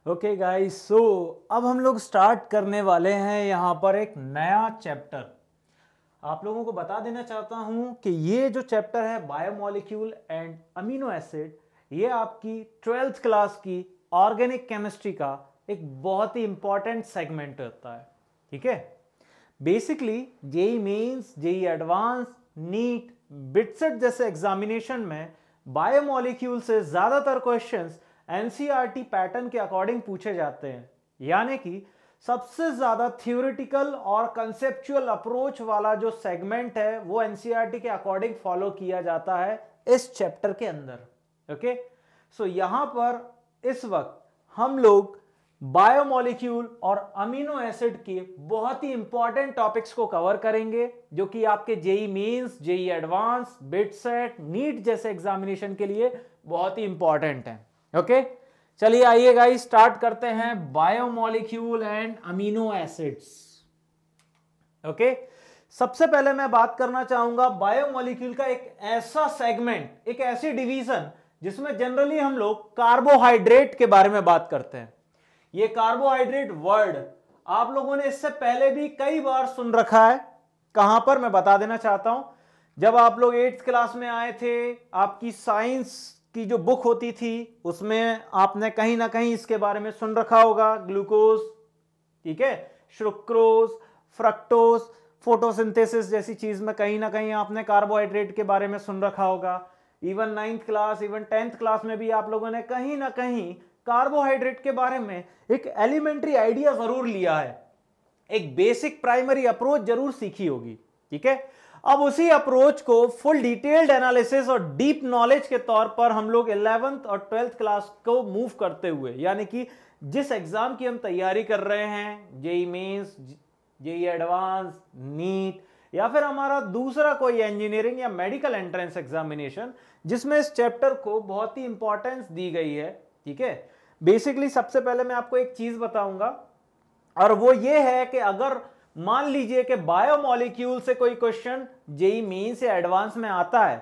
Okay guys, सो अब हम लोग स्टार्ट करने वाले हैं यहाँ पर एक नया चैप्टर। आप लोगों को बता देना चाहता हूँ कि ये जो चैप्टर है बायोमोलिक्यूल एंड अमीनो एसिड, ये आपकी 12th क्लास की ऑर्गेनिक केमिस्ट्री का एक बहुत ही इंपॉर्टेंट सेगमेंट होता है। ठीक है, basically JEE Mains, JEE Advance, NEET, BITSAT जैसे एग्जामिनेशन में बायोमोलिक्यूल से ज्यादातर क्वेश्चंस एनसीईआरटी पैटर्न के अकॉर्डिंग पूछे जाते हैं, यानी कि सबसे ज्यादा थ्योरेटिकल और कंसेप्चुअल अप्रोच वाला जो सेगमेंट है वो एनसीईआरटी के अकॉर्डिंग फॉलो किया जाता है इस चैप्टर के अंदर। ओके, सो यहां पर इस वक्त हम लोग बायोमोलिक्यूल और अमीनो एसिड के बहुत ही इंपॉर्टेंट टॉपिक्स को कवर करेंगे, जो कि आपके JEE Mains, JEE Advance, BITSAT, NEET जैसे एग्जामिनेशन के लिए बहुत ही इंपॉर्टेंट है। ओके, चलिए आइए गाइस स्टार्ट करते हैं biomolecule and amino acids. Okay, सबसे पहले मैं बात करना चाहूंगा बायोमोलिक्यूल का एक ऐसा सेगमेंट, एक ऐसी डिवीजन जिसमें जनरली हम लोग कार्बोहाइड्रेट के बारे में बात करते हैं। ये कार्बोहाइड्रेट वर्ड आप लोगों ने इससे पहले भी कई बार सुन रखा है। कहां पर, मैं बता देना चाहता हूं, जब आप लोग 8th क्लास में आए थे, आपकी साइंस की जो बुक होती थी उसमें आपने कहीं ना कहीं इसके बारे में सुन रखा होगा। ग्लूकोज, ठीक है, सुक्रोज, फ्रक्टोज, फोटोसिंथेसिस जैसी चीज में कहीं ना कहीं आपने कार्बोहाइड्रेट के बारे में सुन रखा होगा। Even 9th class, even 10th class में भी आप लोगों ने कहीं ना कहीं कार्बोहाइड्रेट के बारे में एक एलिमेंट्री आइडिया जरूर लिया है, एक बेसिक प्राइमरी अप्रोच जरूर सीखी होगी। ठीक है, अब उसी अप्रोच को फुल डिटेल्ड एनालिसिस और डीप नॉलेज के तौर पर हम लोग 11th और 12th क्लास को मूव करते हुए, यानी कि जिस एग्जाम की हम तैयारी कर रहे हैं, JEE Mains, JEE Advance, NEET, या फिर हमारा दूसरा कोई इंजीनियरिंग या मेडिकल एंट्रेंस एग्जामिनेशन, जिसमें इस चैप्टर को बहुत ही इंपॉर्टेंस दी गई है। ठीक है, बेसिकली सबसे पहले मैं आपको एक चीज बताऊंगा, और वो ये है कि अगर मान लीजिए कि बायोमोलिक्यूल से कोई क्वेश्चन जेई मेंस या एडवांस में आता है,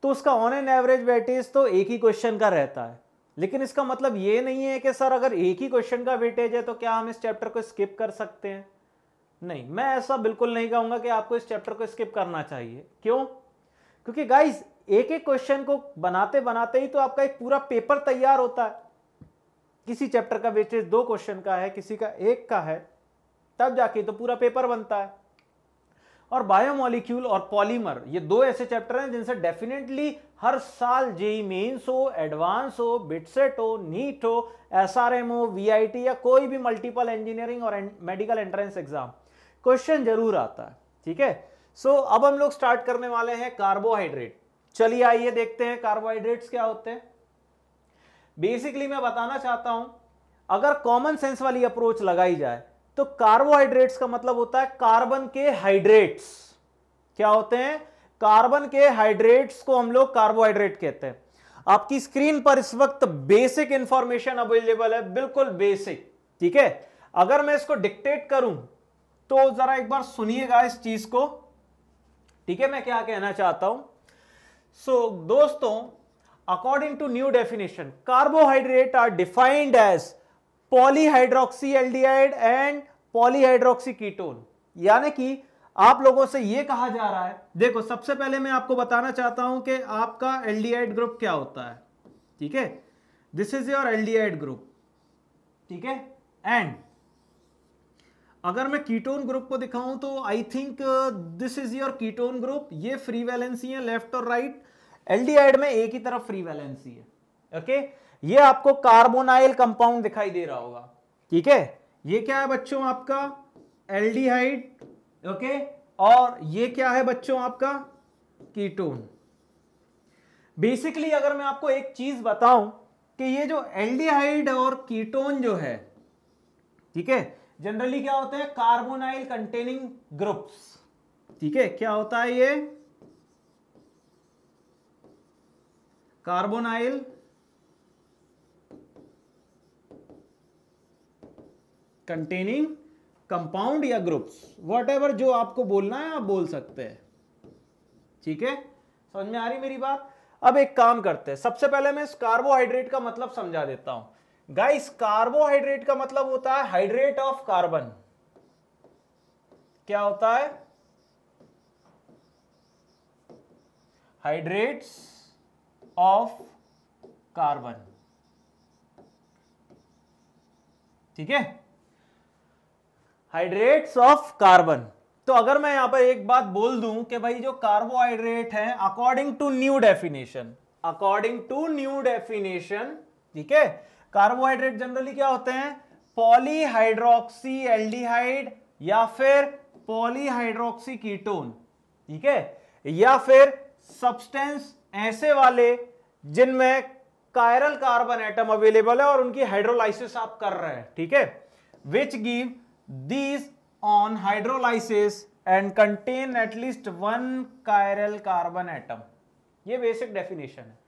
तो उसका ऑन एन एवरेज वेटेज तो एक ही क्वेश्चन का रहता है। लेकिन इसका मतलब ये नहीं है कि सर अगर एक ही क्वेश्चन का वेटेज है तो क्या हम इस चैप्टर को स्किप कर सकते हैं? नहीं, मैं ऐसा बिल्कुल नहीं कहूंगा कि आपको इस चैप्टर को स्किप करना चाहिए। क्यों? क्योंकि गाइस एक एक क्वेश्चन को बनाते बनाते ही तो आपका एक पूरा पेपर तैयार होता है। किसी चैप्टर का वेटेज 2 क्वेश्चन का है, किसी का 1 का है, तब जाके तो पूरा पेपर बनता है। और बायोमोलिक्यूल और पॉलीमर, ये 2 ऐसे चैप्टर हैं जिनसे डेफिनेटली हर साल जेई मेंस हो, एडवांस हो, बिटसेट हो, नीट हो, एसआरएम हो, वीआईटी या कोई भी मल्टीपल इंजीनियरिंग और मेडिकल एंट्रेंस एग्जाम क्वेश्चन जरूर आता है। ठीक है, सो अब हम लोग स्टार्ट करने वाले हैं कार्बोहाइड्रेट। चलिए आइए देखते हैं कार्बोहाइड्रेट्स क्या होते हैं। बेसिकली मैं बताना चाहता हूं, अगर कॉमन सेंस वाली अप्रोच लगाई जाए तो कार्बोहाइड्रेट्स का मतलब होता है कार्बन के हाइड्रेट्स। क्या होते हैं? कार्बन के हाइड्रेट्स को हम लोग कार्बोहाइड्रेट कहते हैं। आपकी स्क्रीन पर इस वक्त बेसिक इंफॉर्मेशन अवेलेबल है, बिल्कुल बेसिक। ठीक है, अगर मैं इसको डिक्टेट करूं तो जरा एक बार सुनिएगा इस चीज को। ठीक है, मैं क्या कहना चाहता हूं। सो दोस्तों, according to new definition, carbohydrate are defined as polyhydroxyaldehyde and polyhydroxy ketone. यानी कि आप लोगों से यह कहा जा रहा है, देखो सबसे पहले मैं आपको बताना चाहता हूं कि आपका एल्डिहाइड ग्रुप क्या होता है। ठीक है, this is your aldehyde group. ठीक है, एंड अगर मैं कीटोन ग्रुप को दिखाऊं तो I think this is your ketone group. ये फ्री वैलेंसी है लेफ्ट और राइट। एल्डिहाइड में एक ही तरफ फ्री वैलेंसी है। ओके, ये आपको कार्बोनाइल कंपाउंड दिखाई दे रहा होगा। ठीक है, ये क्या है बच्चों? आपका एल्डिहाइड। ओके, और ये क्या है बच्चों? आपका कीटोन। बेसिकली अगर मैं आपको एक चीज बताऊं कि ये जो एल्डिहाइड और कीटोन जो है, ठीक है, जनरली क्या होते हैं? Carbonyl containing groups. ठीक है, क्या होता है ये? कार्बोनाइल कंटेनिंग कंपाउंड या ग्रुप्स, व्हाटएवर जो आपको बोलना है आप बोल सकते हैं। ठीक है, समझ में आ रही मेरी बात? अब एक काम करते हैं, सबसे पहले मैं इस कार्बोहाइड्रेट का मतलब समझा देता हूं। गाइस कार्बोहाइड्रेट का मतलब होता है हाइड्रेट ऑफ कार्बन। क्या होता है? Hydrates of carbon. ठीक है, हाइड्रेट्स ऑफ कार्बन। तो अगर मैं यहां पर एक बात बोल दूं कि भाई जो कार्बोहाइड्रेट है अकॉर्डिंग टू न्यू डेफिनेशन, ठीक है, कार्बोहाइड्रेट जनरली क्या होते हैं? पॉलीहाइड्रोक्सी एल्डिहाइड या फिर पॉलीहाइड्रोक्सी कीटोन, ठीक है, या फिर सब्सटेंस ऐसे वाले जिनमें कायरल कार्बन एटम अवेलेबल है और उनकी हाइड्रोलाइसिस आप कर रहे हैं, ठीक है, which give these on hydrolysis and contain at least 1 chiral carbon atom. ये बेसिक डेफिनेशन है,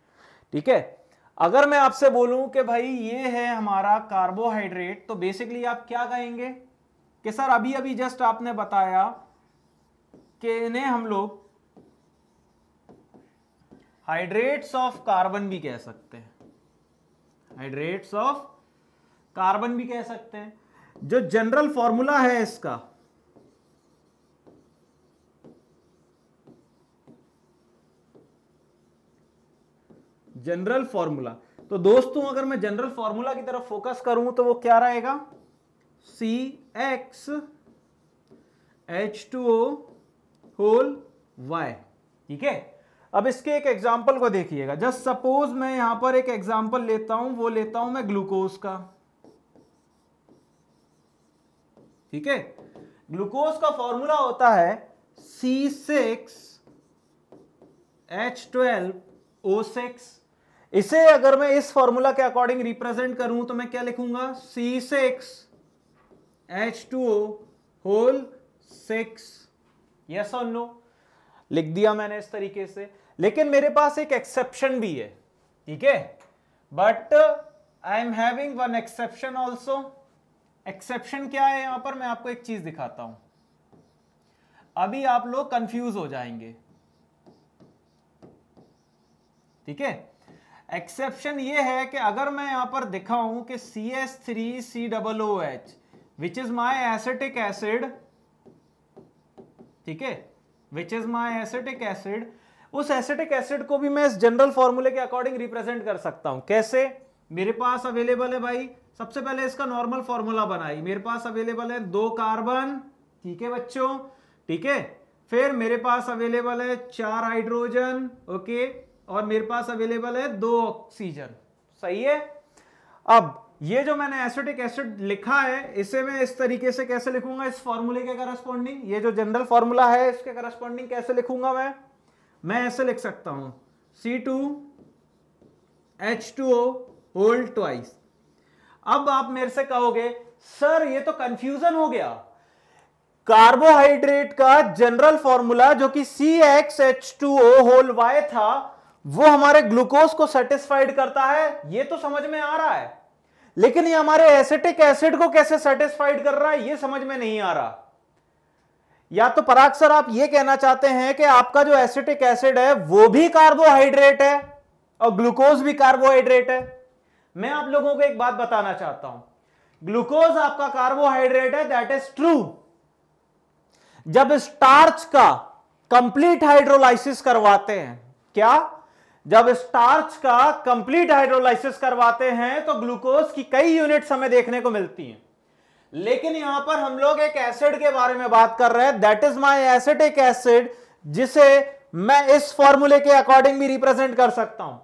ठीक है। अगर मैं आपसे बोलूं कि भाई ये है हमारा कार्बोहाइड्रेट, तो बेसिकली आप क्या कहेंगे कि सर अभी अभी जस्ट आपने बताया कि इन्हें हम लोग हाइड्रेट्स ऑफ कार्बन भी कह सकते हैं, हाइड्रेट्स ऑफ कार्बन भी कह सकते हैं। जो जनरल फॉर्मूला है इसका, जनरल फॉर्मूला, तो दोस्तों अगर मैं जनरल फॉर्मूला की तरफ फोकस करूं तो वो क्या रहेगा? CxH2O होल Y, ठीक है। अब इसके एक एग्जांपल को देखिएगा। जस्ट सपोज मैं यहां पर एक एग्जांपल लेता हूं, वो लेता हूं मैं ग्लूकोज का, ठीक है। ग्लूकोज का फॉर्मूला होता है C6H12O6। इसे अगर मैं इस फॉर्मूला के अकॉर्डिंग रिप्रेजेंट करूं तो मैं क्या लिखूंगा? C6H2O whole 6। यस और नो? लिख दिया मैंने इस तरीके से। लेकिन मेरे पास एक एक्सेप्शन भी है, ठीक है, but I am having one exception also. Exception क्या है यहां पर? मैं आपको एक चीज दिखाता हूं, अभी आप लोग कंफ्यूज हो जाएंगे, ठीक है। एक्सेप्शन ये है कि अगर मैं यहां पर दिखाऊं कि CH3COOH which is my acetic acid, ठीक है, which is my acetic acid, उस एसिटिक एसिड को भी मैं इस जनरल फॉर्मूले के अकॉर्डिंग रिप्रेजेंट कर सकता हूं। कैसे? मेरे पास अवेलेबल है भाई, सबसे पहले इसका नॉर्मल फॉर्मूला बनाई, मेरे पास अवेलेबल है 2 कार्बन, ठीक है बच्चों, ठीक है। फिर मेरे पास अवेलेबल है 4 हाइड्रोजन, ओके, और मेरे पास अवेलेबल है 2 ऑक्सीजन, सही है। अब ये जो मैंने एसिटिक एसिड लिखा है, इसे मैं इस तरीके से कैसे लिखूंगा? इस फॉर्मूले के करस्पॉन्डिंग, ये जो जनरल फॉर्मूला है इसके करस्पॉन्डिंग कैसे लिखूंगा मैं ऐसे लिख सकता हूं C2H2O होल ट्वाइस। अब आप मेरे से कहोगे सर ये तो कंफ्यूजन हो गया, कार्बोहाइड्रेट का जनरल फॉर्मूला जो कि CxH2O होल Y था वो हमारे ग्लूकोज को सेटिस्फाइड करता है, ये तो समझ में आ रहा है, लेकिन ये हमारे एसिटिक एसिड को कैसे सेटिस्फाइड कर रहा है ये समझ में नहीं आ रहा। या तो पराग सर आप ये कहना चाहते हैं कि आपका जो एसिटिक एसिड है वो भी कार्बोहाइड्रेट है और ग्लूकोज भी कार्बोहाइड्रेट है। मैं आप लोगों को एक बात बताना चाहता हूं, ग्लूकोज आपका कार्बोहाइड्रेट है, दैट इज ट्रू। जब स्टार्च का कंप्लीट हाइड्रोलाइसिस करवाते हैं, क्या? जब स्टार्च का कंप्लीट हाइड्रोलाइसिस करवाते हैं तो ग्लूकोज की कई यूनिट्स हमें देखने को मिलती हैं, लेकिन यहां पर हम लोग एक एसिड के बारे में बात कर रहे हैं, that is my acetic acid, जिसे मैं इस फॉर्मूले के अकॉर्डिंग भी रिप्रेजेंट कर सकता हूं।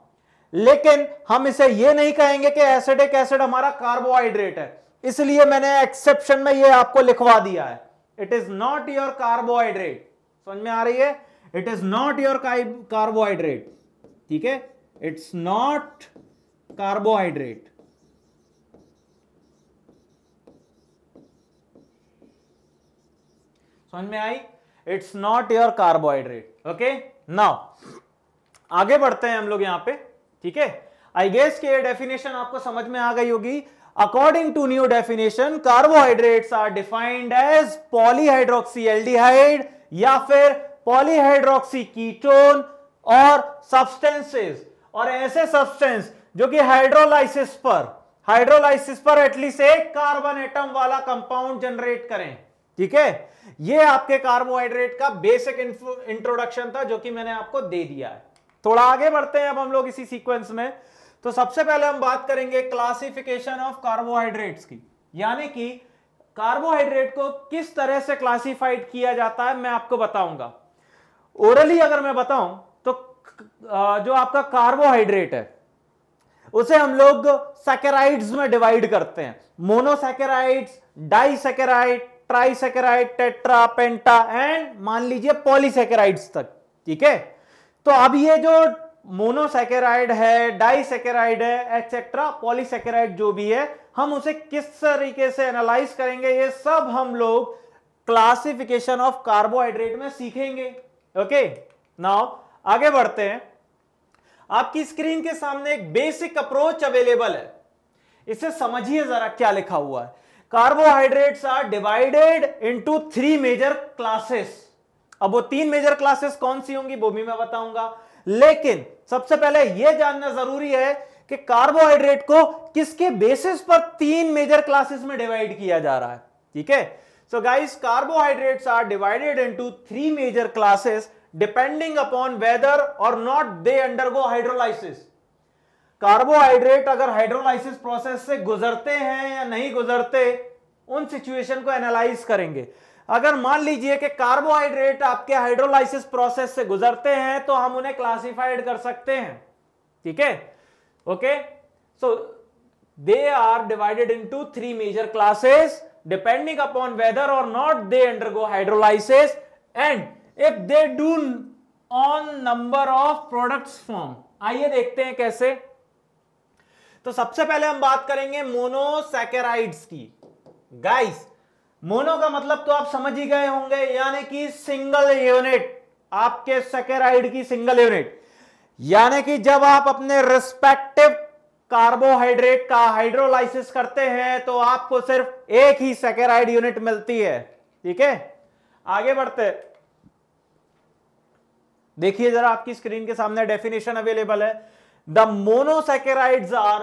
लेकिन हम इसे ये नहीं कहेंगे कि एसिटिक एसिड हमारा कार्बोहाइड्रेट है, इसलिए मैंने एक्सेप्शन में ये आपको लिखवा दिया है, it is not your carbohydrate. समझ में आ रही है? It is not your carbohydrate, ठीक है, इट्स नॉट कार्बोहाइड्रेट। समझ में आई? It's not your carbohydrate. Okay, now आगे बढ़ते हैं हम लोग यहां पे, ठीक है। आई गेस कि ये डेफिनेशन आपको समझ में आ गई होगी। According to new definition, carbohydrates are defined as polyhydroxy aldehyde या फिर पॉलीहाइड्रोक्सी कीटोन और सब्सटेंसेस, और ऐसे सब्सटेंस जो कि हाइड्रोलाइसिस पर हाइड्रोलाइसिस पर एटलीस्ट एक कार्बन एटम वाला कंपाउंड जनरेट करें। ठीक है, ये आपके कार्बोहाइड्रेट का बेसिक इंट्रोडक्शन था जो कि मैंने आपको दे दिया है। थोड़ा आगे बढ़ते हैं अब हम लोग इसी सीक्वेंस में। तो सबसे पहले हम बात करेंगे क्लासिफिकेशन ऑफ कार्बोहाइड्रेट्स की, यानी कि कार्बोहाइड्रेट को किस तरह से क्लासिफाइड किया जाता है मैं आपको बताऊंगा। ओरली अगर मैं बताऊं तो जो आपका कार्बोहाइड्रेट है उसे हम लोग सैकेराइड्स में डिवाइड करते हैं, monosaccharides, disaccharide, trisaccharide, tetra, penta and मान लीजिए पॉलीसैकेराइड्स तक। ठीक है, तो अब ये जो मोनोसैकेराइड है, डाइसैकेराइड है, एक्सेट्रा, पॉलीसैकेराइड जो भी है, हम उसे किस तरीके से एनालाइज करेंगे ये सब हम लोग क्लासिफिकेशन ऑफ कार्बोहाइड्रेट में सीखेंगे। ओके, नाउ आगे बढ़ते हैं। आपकी स्क्रीन के सामने एक बेसिक अप्रोच अवेलेबल है, इसे समझिए जरा क्या लिखा हुआ है। Carbohydrates are divided into 3 major classes. अब वो 3 मेजर क्लासेस कौन सी होंगी वो भी मैं बताऊंगा, लेकिन सबसे पहले यह जानना जरूरी है कि कार्बोहाइड्रेट को किसके बेसिस पर 3 मेजर क्लासेस में डिवाइड किया जा रहा है। ठीक है, so guys, carbohydrates are divided into 3 major classes depending upon whether और not they undergo hydrolysis. Carbohydrate अगर हाइड्रोलाइसिस प्रोसेस से गुजरते हैं या नहीं गुजरते, उन सिचुएशन को एनालाइज करेंगे। अगर मान लीजिए कि कार्बोहाइड्रेट आपके हाइड्रोलाइसिस प्रोसेस से गुजरते हैं तो हम उन्हें क्लासिफाइड कर सकते हैं। ठीक है, okay, so they are divided into 3 major classes depending upon whether और not they undergo hydrolysis and if they do on number of products form. आइए देखते हैं कैसे। तो सबसे पहले हम बात करेंगे मोनोसैकेराइड्स की। गाइस, मोनो का मतलब तो आप समझ ही गए होंगे, यानी कि सिंगल यूनिट, आपके सैकेराइड की सिंगल यूनिट, यानी कि जब आप अपने रिस्पेक्टिव कार्बोहाइड्रेट का हाइड्रोलाइसिस करते हैं तो आपको सिर्फ एक ही सैकेराइड यूनिट मिलती है। ठीक है, आगे बढ़ते, देखिए जरा आपकी स्क्रीन के सामने डेफिनेशन अवेलेबल है। The monosaccharides are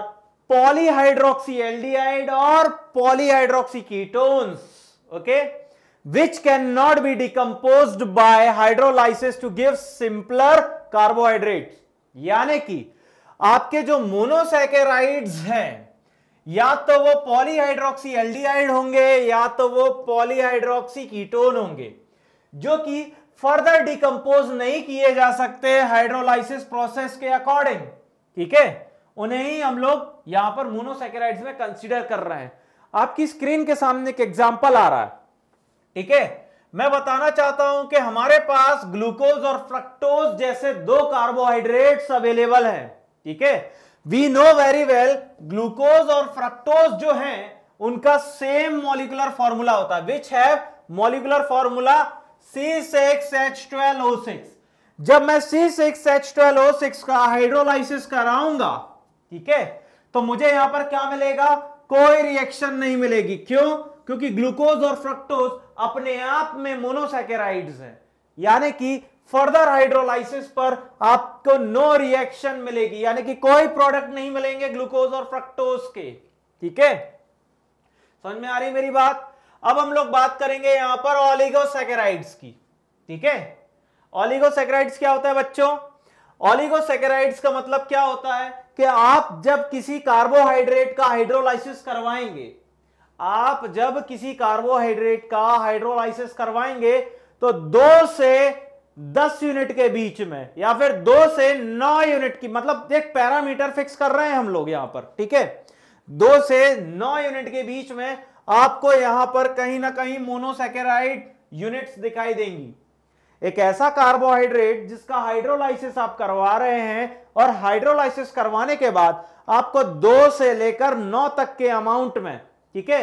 polyhydroxy aldehyde और polyhydroxy ketones, okay, which cannot be decomposed by hydrolysis to give simpler carbohydrates। यानी कि आपके जो मोनोसैकेराइड्स हैं या तो वो पॉलीहाइड्रोक्सी एल्डिहाइड होंगे या तो वो पॉलीहाइड्रोक्सी कीटोन होंगे, जो कि फर्दर डिकम्पोज नहीं किए जा सकते हाइड्रोलाइसिस प्रोसेस के अकॉर्डिंग। ठीक है, उन्हें ही हम लोग यहां पर मोनोसैकेराइड्स में कंसीडर कर रहे हैं। आपकी स्क्रीन के सामने एक एग्जांपल आ रहा है। ठीक है, मैं बताना चाहता हूं कि हमारे पास ग्लूकोज और फ्रक्टोज जैसे 2 कार्बोहाइड्रेट्स अवेलेबल हैं। ठीक है, we know very well glucose और फ्रक्टोज जो हैं उनका सेम मॉलिक्यूलर फॉर्मूला होता है, which have molecular formula C6H12O6। जब मैं C6H12O6 का हाइड्रोलाइसिस कराऊंगा, ठीक है, तो मुझे यहां पर क्या मिलेगा? कोई रिएक्शन नहीं मिलेगी। क्यों? क्योंकि ग्लूकोज और फ्रक्टोज अपने आप में मोनोसैकेराइड्स हैं, यानी कि फर्दर हाइड्रोलाइसिस पर आपको नो रिएक्शन मिलेगी, यानी कि कोई प्रोडक्ट नहीं मिलेंगे ग्लूकोज और फ्रक्टोज के। ठीक है, समझ में आ रही मेरी बात? अब हम लोग बात करेंगे यहां पर ओलिगोसैकेराइड्स की। ठीक है, ओलिगोसैकेराइड्स क्या होता है बच्चों? ओलिगोसैकेराइड्स का मतलब क्या होता है कि आप जब किसी कार्बोहाइड्रेट का हाइड्रोलाइसिस करवाएंगे, आप जब किसी कार्बोहाइड्रेट का हाइड्रोलाइसिस करवाएंगे तो 2 से 10 यूनिट के बीच में या फिर 2 से 9 यूनिट की, मतलब एक पैरामीटर फिक्स कर रहे हैं हम लोग यहां पर। ठीक है, 2 से 9 यूनिट के बीच में आपको यहां पर कहीं ना कहीं मोनोसैकेराइड यूनिट्स दिखाई देंगी। एक ऐसा कार्बोहाइड्रेट जिसका हाइड्रोलाइसिस आप करवा रहे हैं और हाइड्रोलाइसिस करवाने के बाद आपको 2 से लेकर 9 तक के अमाउंट में, ठीक है,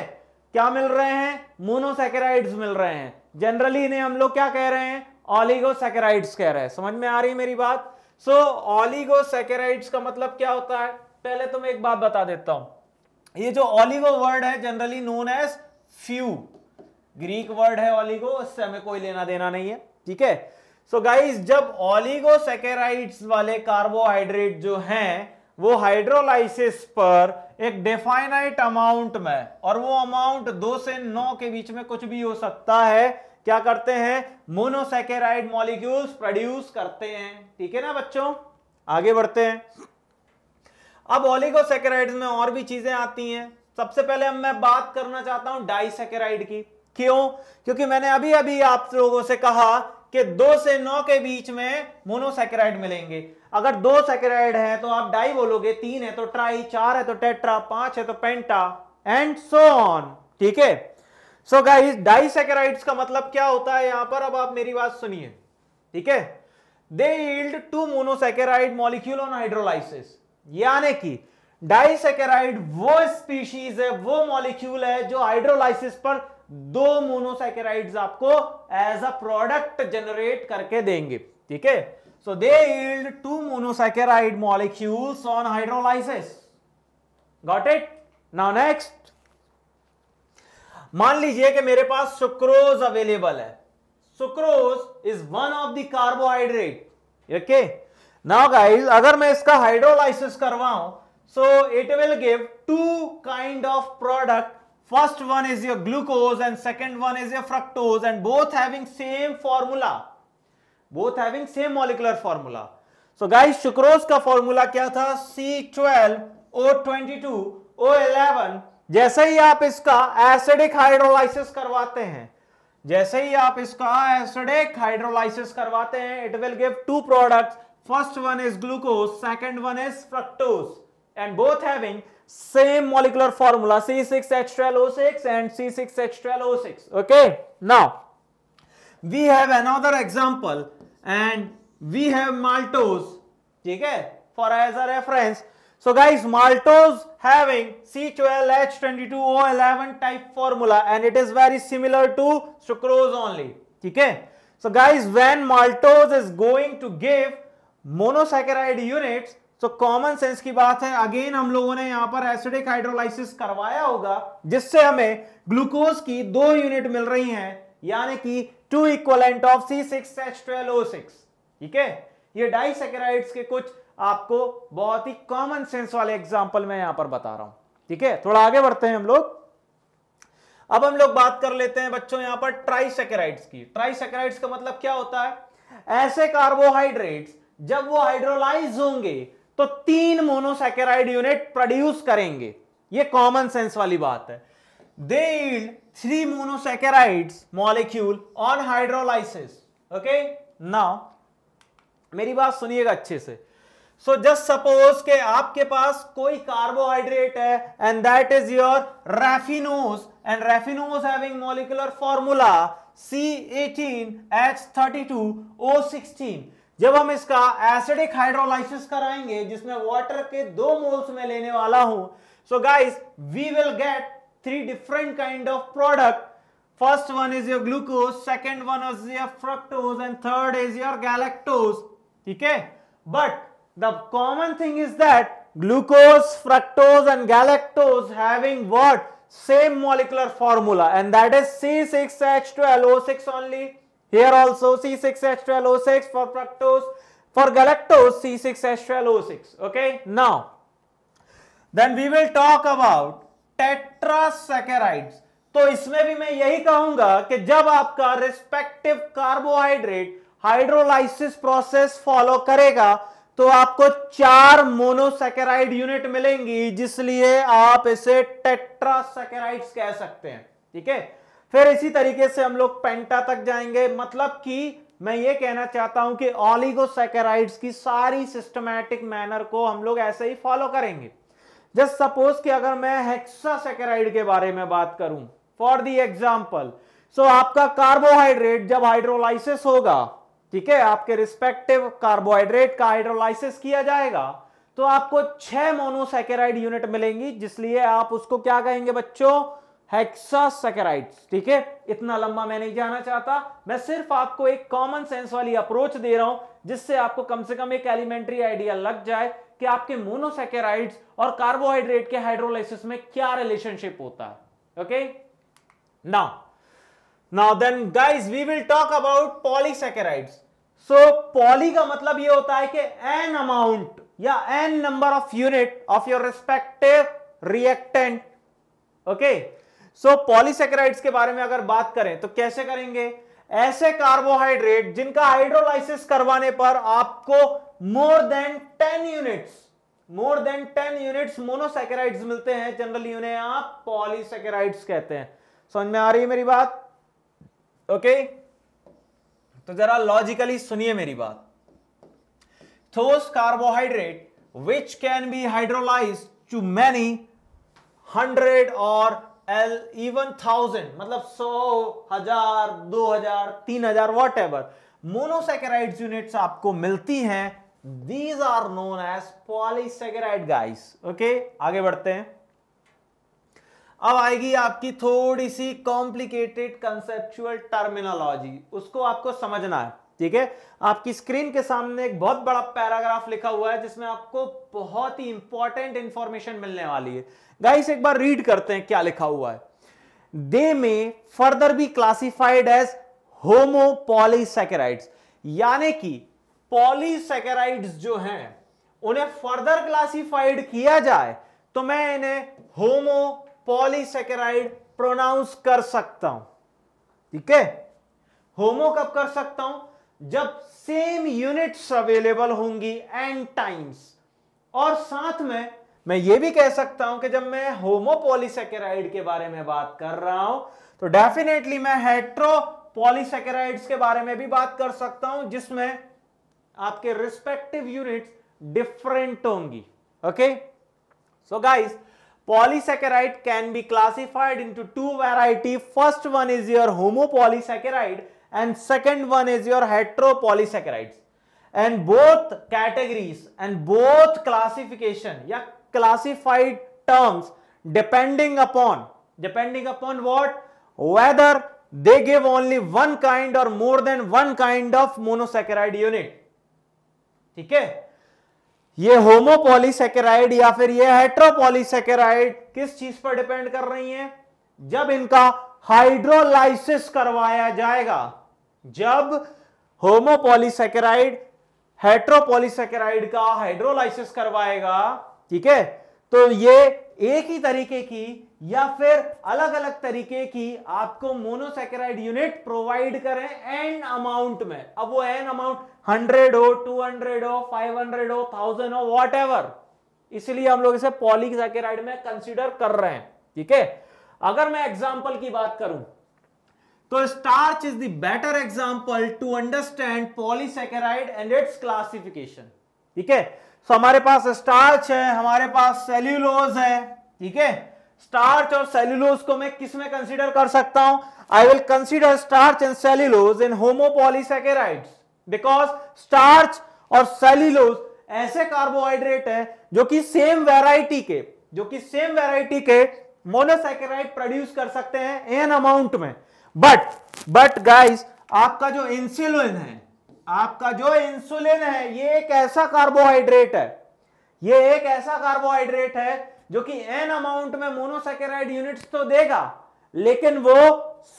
क्या मिल रहे हैं? मोनोसैकेराइड्स मिल रहे हैं। जनरली इन्हें हम लोग क्या कह रहे हैं? ओलिगोसैकेराइड्स कह रहे हैं। समझ में आ रही मेरी बात? सो ओलिगोसैकेराइड्स का मतलब क्या होता है? पहले तो मैं एक बात बता देता हूं, ये जो ओलिगो वर्ड है generally known as few, Greek word है ओलिगो, इससे हमें कोई लेना देना नहीं है। ठीक है, सो गाइस, जब ओलिगोसैकेराइड्स वाले कार्बोहाइड्रेट जो हैं वो हाइड्रोलाइसिस पर एक डेफाइनाइट अमाउंट में, और वो अमाउंट 2 से 9 के बीच में कुछ भी हो सकता है, क्या करते हैं, मोनोसैकेराइड मॉलिक्यूल्स प्रोड्यूस करते हैं। ठीक है ना बच्चों, आगे बढ़ते हैं। अब ओलिगोसैकेराइड्स में और भी चीजें आती हैं। सबसे पहले अब मैं बात करना चाहता हूं डाइसैकेराइड की। क्यों? क्योंकि मैंने अभी अभी आप लोगों से कहा कि 2 से 9 के बीच में मोनोसैकेराइड मिलेंगे। अगर 2 सैकेराइड है तो आप डाई बोलोगे, 3 है तो ट्राई, 4 है तो टेट्रा, 5 है तो पेंटा, एंड सो ऑन। ठीक है, सो गाइस डाइसैकेराइड्स का मतलब क्या होता है यहां पर, अब आप मेरी बात सुनिए। ठीक है, they yield 2 monosaccharide molecule on hydrolysis, यानी कि डाइसैकेराइड वो स्पीशीज है, वो मॉलिक्यूल है जो हाइड्रोलाइसिस पर 2 मोनोसैकेराइड्स आपको एज अ प्रोडक्ट जनरेट करके देंगे। ठीक है, so they yield 2 monosaccharide molecules on hydrolysis. Got it? Now next, मान लीजिए कि मेरे पास सुक्रोज अवेलेबल है। Sucrose is one of the carbohydrate. Okay, now guys अगर मैं इसका हाइड्रोलाइसिस करवाऊं, so it will give 2 kind of product. First one is your glucose and second one is your fructose, and both having same formula, both having same molecular formula. So guys sucrose का formula क्या था, C12O22O11। जैसे ही आप इसका acidic hydrolysis करवाते हैं, जैसे ही आप इसका एसिडिक हाइड्रोलाइसिस करवाते हैं, it will give 2 products. First one is glucose, second one is fructose, and both having same molecular formula, C6H12O6 and C6H12O6. Okay, now we have another example and we have maltose. ठीक है, for as a reference. So guys, maltose having C12H22O11 type formula and it is very similar to sucrose only. ठीक है, so guys when maltose is going to give monosaccharide units, तो common sense की बात है, again हम लोगों ने यहां पर एसिडिक हाइड्रोलाइसिस करवाया होगा, जिससे हमें ग्लूकोज की 2 यूनिट मिल रही हैं, यानी कि 2 इक्विवेलेंट ऑफ C6H12O6। ठीक है, ये डाइसैकेराइड्स के कुछ आपको बहुत ही कॉमन सेंस वाले एग्जांपल मैं यहां पर बता रहा हूं। ठीक है, थोड़ा आगे बढ़ते हैं हम लोग। अब हम लोग बात कर लेते हैं बच्चों यहां पर ट्राइसैकेराइड्स की। ट्राइसैकेराइड्स का मतलब क्या होता है, ऐसे कार्बोहाइड्रेट्स जब वो हाइड्रोलाइज होंगे तो 3 मोनोसैकेराइड यूनिट प्रोड्यूस करेंगे। ये कॉमन सेंस वाली बात है। They yield 3 monosaccharides molecule on hydrolysis. Okay, now मेरी बात सुनिएगा अच्छे से। सो जस्ट सपोज के आपके पास कोई कार्बोहाइड्रेट है and that is your raffinose, and raffinose having molecular formula C18H32O16। जब हम इसका एसिडिक हाइड्रोलाइसिस कराएंगे, जिसमें वाटर के 2 मोल्स में लेने वाला हूं, so guys we will get 3 different kind of product. First one is your glucose, second one is your fructose and third is your galactose. ठीक है, but the common thing is that glucose, fructose and galactose having what, same molecular formula, and that is C6H12O6 only. Here also C6H12O6 for fructose, for galactose C6H12O6. Okay, now then we will talk about tetrasaccharides. तो इसमें भी मैं यही कहूंगा कि जब आपका respective carbohydrate hydrolysis process follow करेगा तो आपको 4 मोनोसैकेराइड यूनिट मिलेंगी, जिसलिए आप इसे टेट्रासैकेराइड्स कह सकते हैं। ठीक है, फिर इसी तरीके से हम लोग पेंटा तक जाएंगे। मतलब कि मैं ये कहना चाहता हूं कि ऑलिगोसैकेराइड्स की सारी सिस्टमैटिक मैनर को हम लोग ऐसे ही फॉलो करेंगे। जस्ट सपोज कि अगर मैं हेक्सासैकेराइड के बारे में बात करूं फॉर द एग्जांपल, सो आपका कार्बोहाइड्रेट जब हाइड्रोलाइसिस होगा, ठीक है, आपके रिस्पेक्टिव कार्बोहाइड्रेट का हाइड्रोलाइसिस किया जाएगा, तो आपको 6 मोनोसैकेराइड यूनिट मिलेंगी, जिसलिए आप उसको क्या कहेंगे बच्चों, हेक्सासैकेराइड्स। ठीक है, इतना लंबा मैं नहीं जाना चाहता, मैं सिर्फ आपको एक कॉमन सेंस वाली अप्रोच दे रहा हूं, जिससे आपको कम से कम एक एलिमेंट्री आइडिया लग जाए कि आपके मोनोसैकेराइड्स और कार्बोहाइड्रेट के हाइड्रोलाइसिस में क्या रिलेशनशिप होता है। Okay, now then guys we will talk about polysaccharides. So poly का मतलब ये होता है कि एन अमाउंट, या n number of unit of your respective reactant. Okay, so polysaccharides के बारे में अगर बात करें तो कैसे करेंगे? ऐसे कार्बोहाइड्रेट जिनका हाइड्रोलाइसिस करवाने पर आपको मोर देन 10 यूनिट्स मोनोसैकेराइड्स मिलते हैं, जनरली उन्हें आप पॉलीसैकेराइड्स कहते हैं। समझ में आ रही है मेरी बात? ओके, तो जरा लॉजिकली सुनिए मेरी बात। Those carbohydrate which can be hydrolyzed to many 100 or even 1000, मतलब 100, 1000, 2000, 3000 whatever monosaccharides units आपको मिलती हैं, these are known as polysaccharide guys। Okay, आगे बढ़ते हैं। अब आएगी आपकी थोड़ी सी कॉम्प्लिकेटेड कंसेप्चुअल टर्मिनोलॉजी, उसको आपको समझना है। ठीक है, आपकी स्क्रीन के सामने एक बहुत बड़ा पैराग्राफ लिखा हुआ है जिसमें आपको बहुत ही इंपॉर्टेंट इंफॉर्मेशन मिलने वाली है। गाइस एक बार रीड करते हैं क्या लिखा हुआ है। दे में फर्दर बी क्लासिफाइड एज होमोपॉलीसैकेराइड्स, यानी कि पॉलीसैकेराइड्स जो हैं उन्हें फर्दर क्लासिफाइड किया जाए तो मैं इन्हें होमोपॉलीसैकेराइड प्रोनाउंस कर सकता हूं। ठीक है, होमो कब कर सकता हूं? जब सेम यूनिट्स अवेलेबल होंगी n टाइम्स, और साथ में मैं यह भी कह सकता हूं कि जब मैं होमोपॉलीसैकेराइड के बारे में बात कर रहा हूं तो डेफिनेटली मैं हेटेरोपॉलीसैकेराइड्स के बारे में भी बात कर सकता हूं जिसमें आपके रिस्पेक्टिव यूनिट्स डिफरेंट होंगी। Okay, so guys polysaccharide can be classified into two variety. First one is your homopolysaccharide and second one is your heteropolysaccharides, and both categories and both classification या classified terms depending upon what, whether they give only one kind or more than one kind of monosaccharide unit। ठीक है, ये homopolysaccharide या फिर ये हेटेरोपॉलीसैकेराइड किस चीज पर डिपेंड कर रही हैं? जब इनका हाइड्रोलाइसिस करवाया जाएगा। जब होमोपॉलीसैकेराइड हेटेरोपॉलीसैकेराइड का हाइड्रोलाइसिस करवाएगा, ठीक है, तो ये एक ही तरीके की या फिर अलग अलग तरीके की आपको मोनोसैकेराइड यूनिट प्रोवाइड करें एन अमाउंट में। अब वो एन अमाउंट 100 हो, 200 हो, 500 हो, 1000 हो, व्हाटएवर, इसलिए हम लोग इसे पॉलीसैकेराइड में कंसीडर कर रहे हैं। ठीक है, अगर मैं एग्जांपल की बात करूं तो starch is the better example to understand polysaccharide and its classification. ठीक है, तो हमारे पास स्टार्च है, हमारे पास सेल्यूलोज है। ठीक है, स्टार्च और सेल्यूलोज को मैं किस में कंसीडर कर सकता हूं? I will consider starch and cellulose in homopolysaccharides because starch और सेल्यूलोज ऐसे कार्बोहाइड्रेट है जो कि सेम वैरायटी के मोनोसैकेराइड प्रोड्यूस कर सकते हैं एन अमाउंट में। बट गाइस, आपका जो इंसुलिन है ये एक ऐसा कार्बोहाइड्रेट है जो कि एन अमाउंट में मोनोसैकेराइड यूनिट्स तो देगा लेकिन वो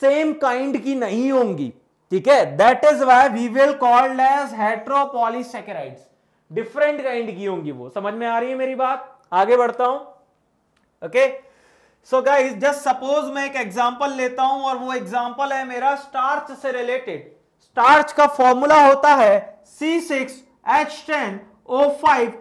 सेम काइंड की नहीं होंगी। ठीक है, that is why we will called as heteropolysaccharides, different kind की होंगी वो। समझ में आ रही है मेरी बात? आगे बढ़ता हूं। Okay, so guys just suppose मैं एक एग्जांपल लेता हूं और वो एग्जांपल है मेरा स्टार्च से रिलेटेड। स्टार्च का फॉर्मूला होता है C6H10O5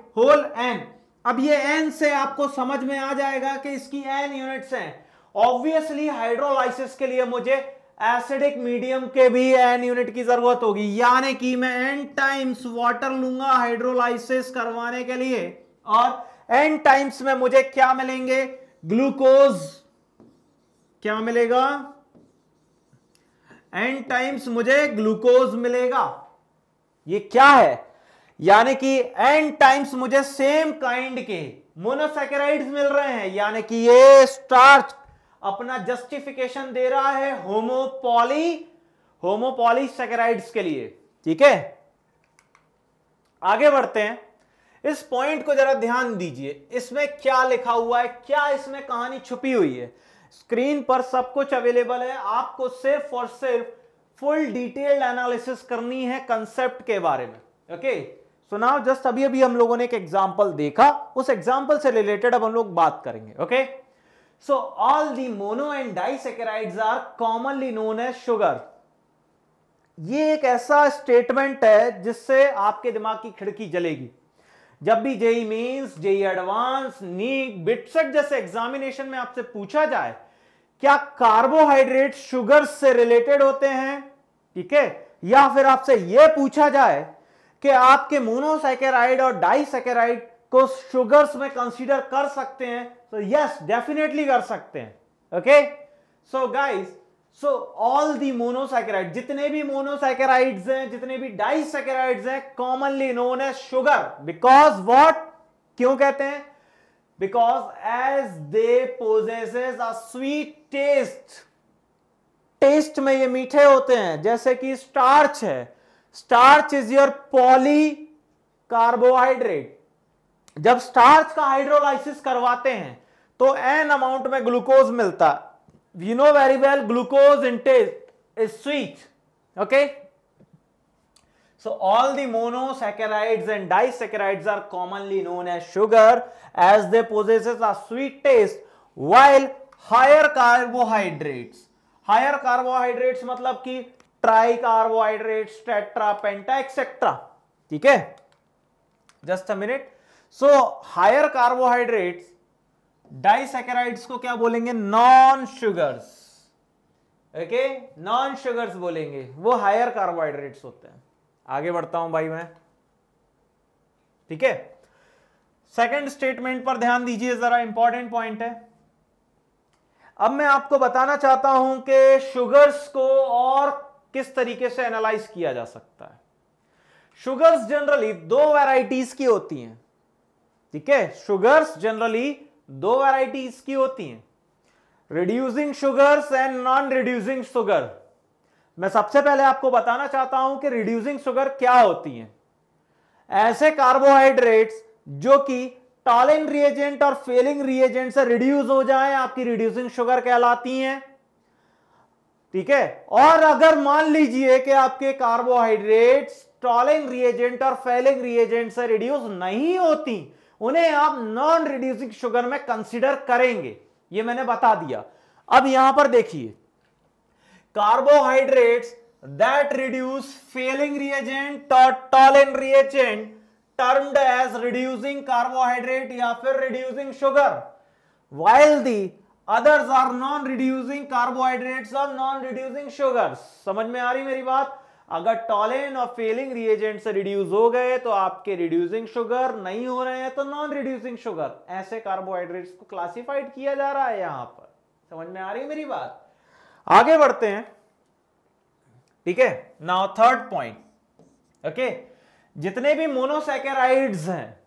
अब ये n से आपको समझ में आ जाएगा कि इसकी n यूनिट्स हैं। ऑब्वियसली हाइड्रोलाइसिस के लिए मुझे एसिडिक मीडियम के भी n यूनिट की जरूरत होगी, यानी कि मैं n टाइम्स वाटर लूंगा हाइड्रोलाइसिस करवाने के लिए, और n टाइम्स में मुझे क्या मिलेंगे? ग्लूकोज। क्या मिलेगा? n टाइम्स मुझे ग्लूकोज मिलेगा। ये क्या है? यानी कि n टाइम्स मुझे सेम काइंड के मोनोसैकेराइड्स मिल रहे हैं, यानी कि ये स्टार्च अपना जस्टिफिकेशन दे रहा है होमोपॉलीसैकेराइड्स के लिए। ठीक है, आगे बढ़ते हैं। इस पॉइंट को जरा ध्यान दीजिए, इसमें क्या लिखा हुआ है, क्या इसमें कहानी छुपी हुई है। स्क्रीन पर सब कुछ अवेलेबल है, आपको सिर्फ और सिर्फ फुल डिटेल्ड एनालिसिस करनी है कंसेप्ट के बारे में। ओके, सो नाउ जस्ट अभी अभी हम लोगों ने एक एग्जांपल देखा, उस एग्जांपल से रिलेटेड अब हम लोग बात करेंगे. Okay, so all the mono and disaccharides are commonly known as sugar. ये एक ऐसा स्टेटमेंट है जिससे आपके दिमाग की खिड़की जलेगी. जब भी JEE Mains, JEE Advance, NEET, BITSAT जैसे एग्जामिनेशन में आपसे पूछा जाए क्या कार्बोहाइड्रेट शुगर से रिलेटेड होते हैं, ठीक है, या फिर आपसे यह पूछा जाए कि आपके मोनोसैकेराइड और डाइसैकेराइड को शुगर्स में कंसीडर कर सकते हैं, तो यस डेफिनेटली कर सकते हैं. Okay, so guys, so all the monosaccharide, जितने भी मोनोसैकेराइड्स हैं, जितने भी डाइसैकेराइड्स हैं, commonly known as sugar. Because what, क्यों कहते हैं? Because as they possesses a sweet taste. Taste में ये मीठे होते हैं, जैसे कि स्टार्च है. Starch is your poly carbohydrate. जब स्टार्च का हाइड्रोलाइसिस करवाते हैं तो एन अमाउंट में ग्लूकोज मिलता है. You know very well glucose in taste is sweet. Okay, so all the monosaccharides and disaccharides are commonly known as sugar as they possesses a sweet taste, while higher carbohydrates मतलब कि tri carbohydrates, tetra, penta etcetera. ठीक है, just a minute. So higher carbohydrates, disaccharides को क्या बोलेंगे? Non sugars. Okay, non sugars बोलेंगे, वो higher carbohydrates होते हैं. आगे बढ़ता हूं भाई मैं. ठीक है, सेकंड स्टेटमेंट पर ध्यान दीजिए जरा, इंपॉर्टेंट पॉइंट है. अब मैं आपको बताना चाहता हूं कि शुगर्स को और किस तरीके से एनालाइज किया जा सकता है. शुगर्स जनरली दो वैरायटीज की होती हैं. ठीक है, शुगर्स जनरली दो वैरायटीज की होती हैं, reducing sugars and non reducing sugar. मैं सबसे पहले आपको बताना चाहता हूं कि रिड्यूसिंग शुगर क्या होती हैं. ऐसे कार्बोहाइड्रेट्स जो कि टॉलिन रिएजेंट और फेलिंग रिएजेंट से रिड्यूस हो जाएं, आपकी रिड्यूसिंग शुगर कहलाती हैं. ठीक है, और अगर मान लीजिए कि आपके कार्बोहाइड्रेट्स टॉलिन रिएजेंट और फेलिंग रिएजेंट से रिड्यूस नहीं होती, उन्हें आप नॉन रिड्यूसिंग शुगर में कंसीडर करेंगे. ये मैंने बता दिया. अब यहां पर देखिए, carbohydrates that reduce Fehling reagent और Tollen reagent termed as reducing carbohydrate या फिर reducing sugar, while the others are non reducing carbohydrates और non reducing sugars. समझ में आ रही मेरी बात? अगर टॉलिन और फेलिंग रिएजेंट से रिड्यूस हो गए तो आपके रिड्यूसिंग शुगर, नहीं हो रहे हैं तो नॉन रिड्यूसिंग शुगर. ऐसे कार्बोहाइड्रेट्स को क्लासिफाइड किया जा रहा है यहां पर. समझ में आ रही मेरी बात? आगे बढ़ते हैं. ठीक है, नाउ थर्ड पॉइंट. ओके, जितने भी मोनोसैकेराइड्स हैं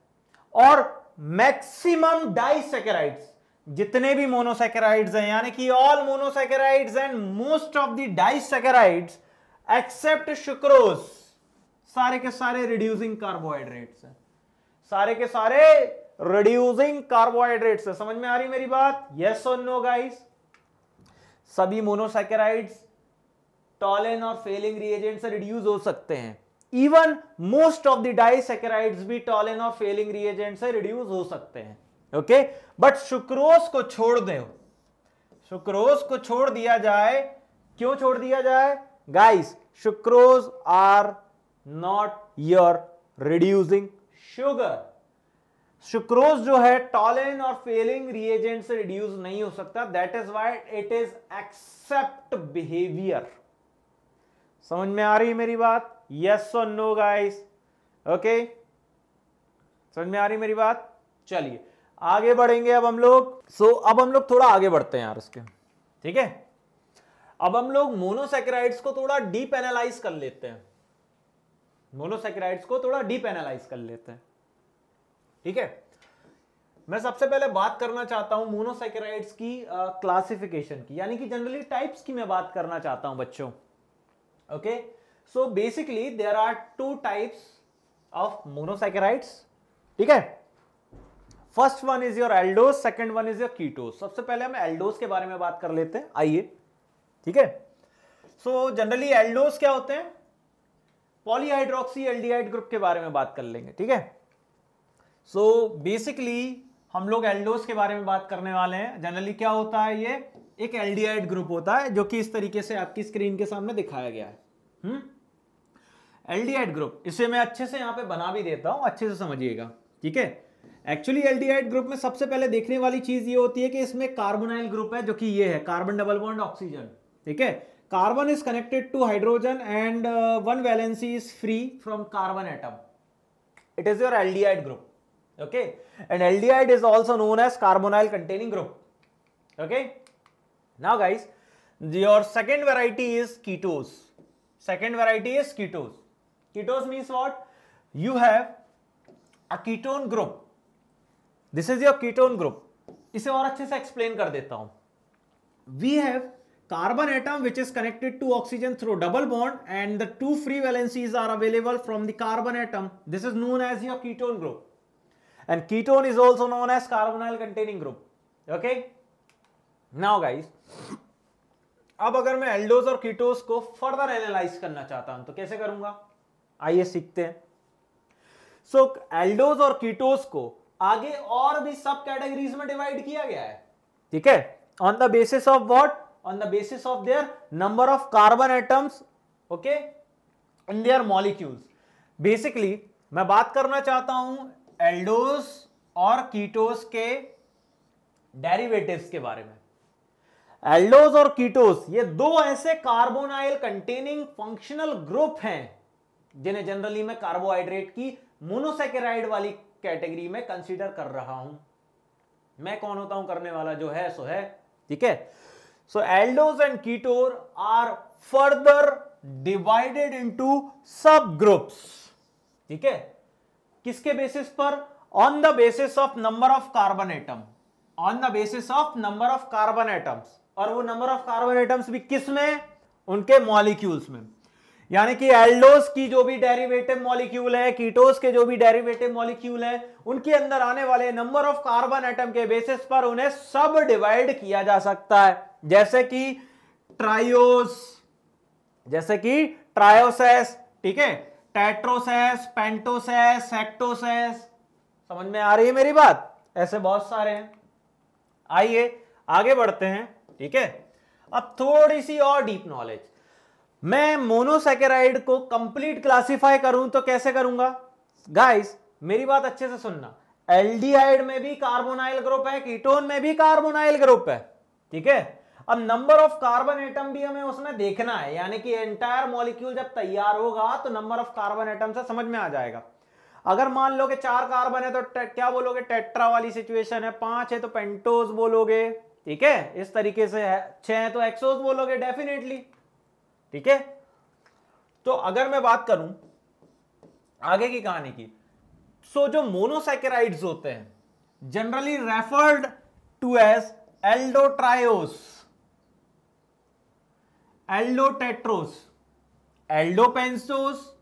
और मैक्सिमम डाइसैकेराइड्स, जितने भी मोनोसैकेराइड्स हैं, यानी कि all monosaccharides and most of the disaccharides except sucrose, सारे के सारे रिड्यूसिंग कार्बोहाइड्रेट्स हैं. सारे के सारे रिड्यूसिंग कार्बोहाइड्रेट्स है. समझ में आ रही मेरी बात? यस और नो गाइस? सभी मोनोसैकेराइड्स टॉलिन और फेलिंग रिएजेंट से रिड्यूस हो सकते हैं. Even most of the disaccharides भी टॉलिन और फेलिंग रिएजेंट से रिड्यूस हो सकते हैं. ओके, बट सुक्रोज को छोड़ दो. सुक्रोज को छोड़ दिया जाए. क्यों छोड़ दिया जाए guys? Sucrose are not your reducing sugar. Sucrose जो है टॉलिन और फेलिंग रिएजेंट से रिड्यूस नहीं हो सकता. That is why it is except behaviour. समझ में आ रही है मेरी बात? यस और नो गाइस? ओके, समझ में आ रही मेरी बात? चलिए आगे बढ़ेंगे अब हम लोग. अब हम लोग थोड़ा आगे बढ़ते हैं यार इसके. ठीक है, अब हम लोग मोनोसैकेराइड्स को थोड़ा डीप एनालाइज कर लेते हैं. मोनोसैकेराइड्स को थोड़ा डीप एनालाइज कर लेते हैं. ठीक है, मैं सबसे पहले बात करना चाहता हूं मोनोसैकेराइड्स की क्लासिफिकेशन की, यानी कि जनरली टाइप्स की मैं बात करना चाहता हूं बच्चों. Okay, so basically there are two types of monosaccharides. ठीक है, first one is your aldose, second one is your ketose. सबसे पहले हम एल्डोज के बारे में बात कर लेते हैं. आइए. ठीक है, सो जनरली एल्डोज क्या होते हैं? पॉलीहाइड्रोक्सी एल्डिहाइड ग्रुप के बारे में बात कर लेंगे, ठीक है। सो बेसिकली हम लोग एल्डोस के बारे में बात करने वाले हैं। जनरली क्या होता है, ये एक एल्डिहाइड ग्रुप होता है जो कि इस तरीके से आपकी स्क्रीन के सामने दिखाया गया है। एल्डिहाइड ग्रुप, इसे मैं अच्छे से यहां पे बना भी देता हूं, अच्छे से समझिएगा, ठीक है। एक्चुअली एल्डिहाइड ग्रुप में सबसे पहले देखने वाली चीज ये होती है कि इसमें कार्बोनाइल ग्रुप है, जो कि ये है कार्बन डबल बॉन्ड ऑक्सीजन, ठीक है। Carbon is connected to hydrogen and one valency is free from carbon atom. It is your aldehyde group, okay, and aldehyde is also known as carbonyl containing group, okay. Now guys, your second variety is ketose. Second variety is ketose. Ketose means what? You have a ketone group. This is your ketone group. इसे और अच्छे से explain कर देता हूं. We have carbon atom which is connected to oxygen through double bond and the two free valencies are available from the carbon atom. This is known as your ketone group, and ketone is also known as carbonyl containing group, okay. Now guys, अब अगर मैं aldose और ketose को further analyse करना चाहता हूं तो कैसे करूंगा, आइए सीखते हैं। सो एल्डोज और कीटोस को आगे और भी सब कैटेगरीज में डिवाइड किया गया है, ठीक है, on the basis of what, on the basis of their number of carbon atoms, okay, in their molecules. Basically मैं बात करना चाहता हूं एल्डोस और कीटोस के डेरिवेटिव्स के बारे में। एल्डोस और कीटोस ये दो ऐसे कार्बोनाइल कंटेनिंग फंक्शनल ग्रुप हैं जिन्हें जनरली मैं कार्बोहाइड्रेट की मोनोसैकेराइड वाली कैटेगरी में कंसीडर कर रहा हूं। मैं कौन होता हूं करने वाला, जो है सो है, ठीक है। So aldose and ketone are further divided into subgroups, ठीक है। किसके बेसिस पर? On the basis of number of carbon atom, on the basis of number of carbon atoms, और वो number of carbon atoms भी किस में? उनके मॉलिक्यूल्स में। यानी कि एल्डोस की जो भी डेरिवेटिव मॉलिक्यूल है, कीटोस के जो भी डेरिवेटिव मॉलिक्यूल है, उनके अंदर आने वाले नंबर ऑफ कार्बन एटम के बेसिस पर उन्हें सब डिवाइड किया जा सकता है, जैसे कि ट्रायोस, जैसे कि ट्रायोसेस, ठीक है, टेट्रोसेस, पेंटोसेस, हेक्टोसेस। समझ में आ रही है मेरी बात? ऐसे बहुत सारे हैं। आइए आगे बढ़ते हैं, ठीक है। अब थोड़ी सी और डीप नॉलेज, मैं मोनोसैकेराइड को कंप्लीट क्लासिफाई करूं तो कैसे करूंगा? गाइस मेरी बात अच्छे से सुनना, एल्डिहाइड में भी कार्बोनाइल ग्रुप है, कीटोन में भी कार्बोनाइल ग्रुप है, ठीक है। अब नंबर ऑफ कार्बन एटम भी हमें उसमें देखना है, यानी कि एंटायर मॉलिक्यूल जब तैयार होगा तो नंबर ऑफ कार्बन एटम से समझ में आ जाएगा। अगर मान लो कि 4 कार्बन है तो क्या बोलोगे? टेट्रा वाली सिचुएशन है। 5 है तो पेंटोस बोलोगे, ठीक है, इस तरीके से है। 6 है तो एक्सोस बोलोगे डेफिनेटली, ठीक है। तो अगर मैं बात करूं आगे की कहानी की, सो जो मोनोसैकेराइड्स होते हैं generally referred to as aldotriose, aldotetrose, aldopentose,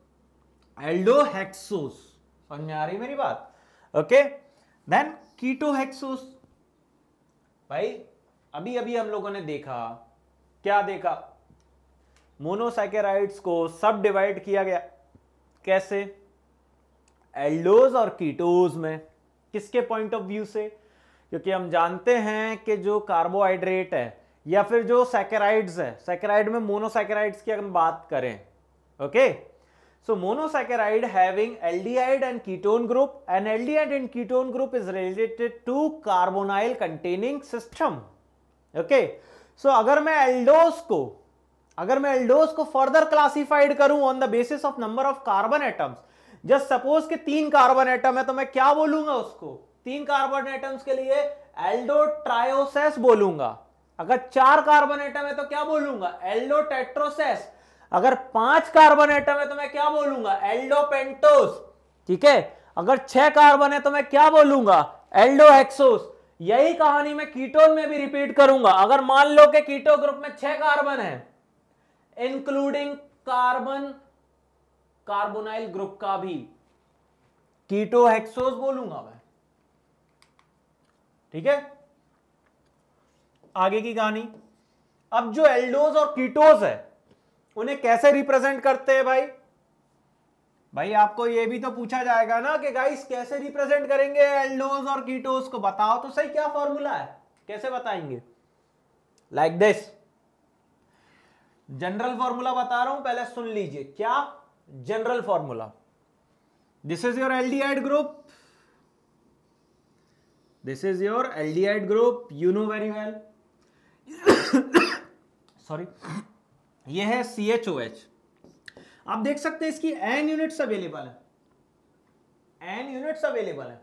aldohexose. समझ में आ रही मेरी बात? Okay, then ketohexose. भाई अभी अभी हम लोगों ने देखा, क्या देखा? मोनोसैकेराइड्स को सब डिवाइड किया गया। कैसे? एल्डोज और कीटोज में। किसके पॉइंट ऑफ व्यू से? क्योंकि हम जानते हैं कि जो कार्बोहाइड्रेट है या फिर जो सैकेराइड्स है, सैकेराइड में मोनोसैकेराइड्स की अगर हम बात करें, okay, so monosaccharide having aldehyde and ketone group, and aldehyde and ketone group is related to carbonyl containing system, okay. So अगर मैं एल्डोस को फर्दर क्लासिफाइड करूं on the basis of number of carbon atoms, just suppose कि 3 carbon atom है तो मैं क्या बोलूंगा उसको? 3 कार्बन एटम्स के लिए एल्डोट्रायोसेस बोलूंगा। अगर 4 कार्बन एटम है तो क्या बोलूंगा? एल्डोटेट्रोसेस। अगर 5 कार्बन एटम है तो मैं क्या बोलूंगा? एल्डोपेंटोस, ठीक है। अगर 6 कार्बन है तो मैं क्या बोलूंगा? एल्डोहेक्सोस। यही कहानी मैं कीटोन में भी रिपीट करूंगा। अगर मान लो कि कीटो ग्रुप में 6 कार्बन है इंक्लूडिंग कार्बोनाइल ग्रुप का भी, कीटोहेक्सोस बोलूंगा मैं, ठीक है। आगे की कहानी, अब जो एल्डोज और कीटोस है उन्हें कैसे रिप्रेजेंट करते हैं भाई? भाई आपको ये भी तो पूछा जाएगा ना कि गाइस कैसे रिप्रेजेंट करेंगे एल्डोज और कीटोज को, बताओ तो सही क्या फॉर्मूला है, कैसे बताएंगे? लाइक दिस, जनरल फॉर्मूला बता रहा हूं, पहले सुन लीजिए। क्या general formula? This is your aldehyde group, this is your aldehyde group, you know very well. Sorry, ये है CHOH। आप देख सकते हैं इसकी n यूनिट्स अवेलेबल है, n यूनिट्स अवेलेबल है,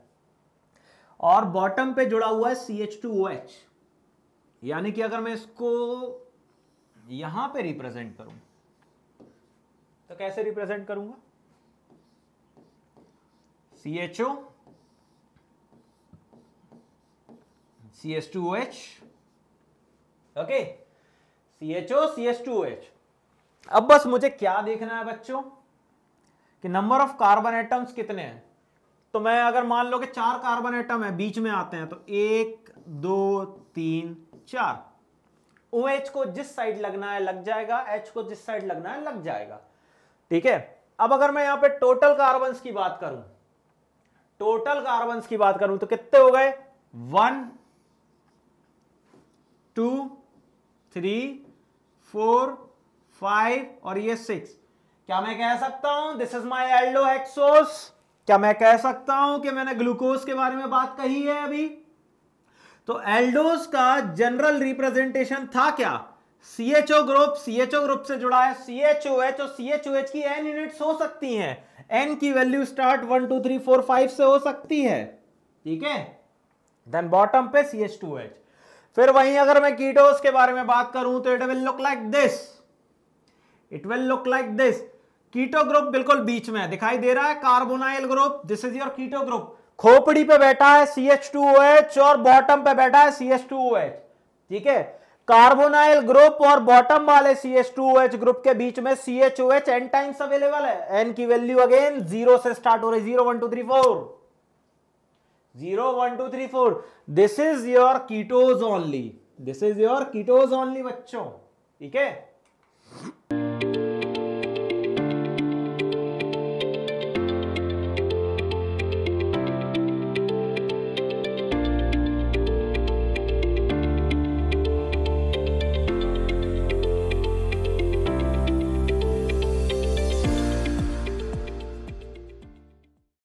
और बॉटम पे जुड़ा हुआ है CH2OH। यानी कि अगर मैं इसको यहां पे रिप्रेजेंट करूं तो कैसे रिप्रेजेंट करूंगा? CHO CH2OH, okay, CHO CH2OH। अब बस मुझे क्या देखना है बच्चों कि नंबर ऑफ कार्बन एटम्स कितने हैं। तो मैं अगर मान लो कि 4 कार्बन एटम है, बीच में आते हैं, तो 1 2 3 4। OH को जिस साइड लगना है लग जाएगा, H को जिस साइड लगना है लग जाएगा, ठीक है। अब अगर मैं यहां पे टोटल कार्बन्स की बात करूं, टोटल कार्बन्स की बात करूं तो कितने हो गए? 1 2 3 4 5 और ये 6। क्या मैं कह सकता हूं दिस इज माई एल्डोहेक्सोस? क्या मैं कह सकता हूं कि मैंने ग्लूकोज के बारे में बात कही है अभी? तो एल्डोज का जनरल रिप्रेजेंटेशन था क्या? CHO ग्रुप, CHO ग्रुप से जुड़ा है CHOH, और CHOH की n यूनिट्स हो सकती हैं, n की वैल्यू स्टार्ट 1 2 3 4 5 से हो सकती है, ठीक है। देन बॉटम पे CH2OH। फिर वहीं अगर मैं कीटोज के बारे में बात करूं तो it will look like this, it will look like this. Keto group बिल्कुल बीच में है, दिखाई दे रहा है, carbonyl group, this is your keto group. खोपड़ी पे बैठा है CH2OH और बॉटम पे बैठा है CH2OH, ठीक है। कार्बोनाइल ग्रुप और बॉटम वाले CH2OH ग्रुप के बीच में CHOH n टाइम्स अवेलेबल है, n की वैल्यू अगेन 0 से स्टार्ट हो रही, 0 1 2 3 4, 0 1 2 3 4। This is your कीटोज only, this is your कीटोज only बच्चों, ठीक है।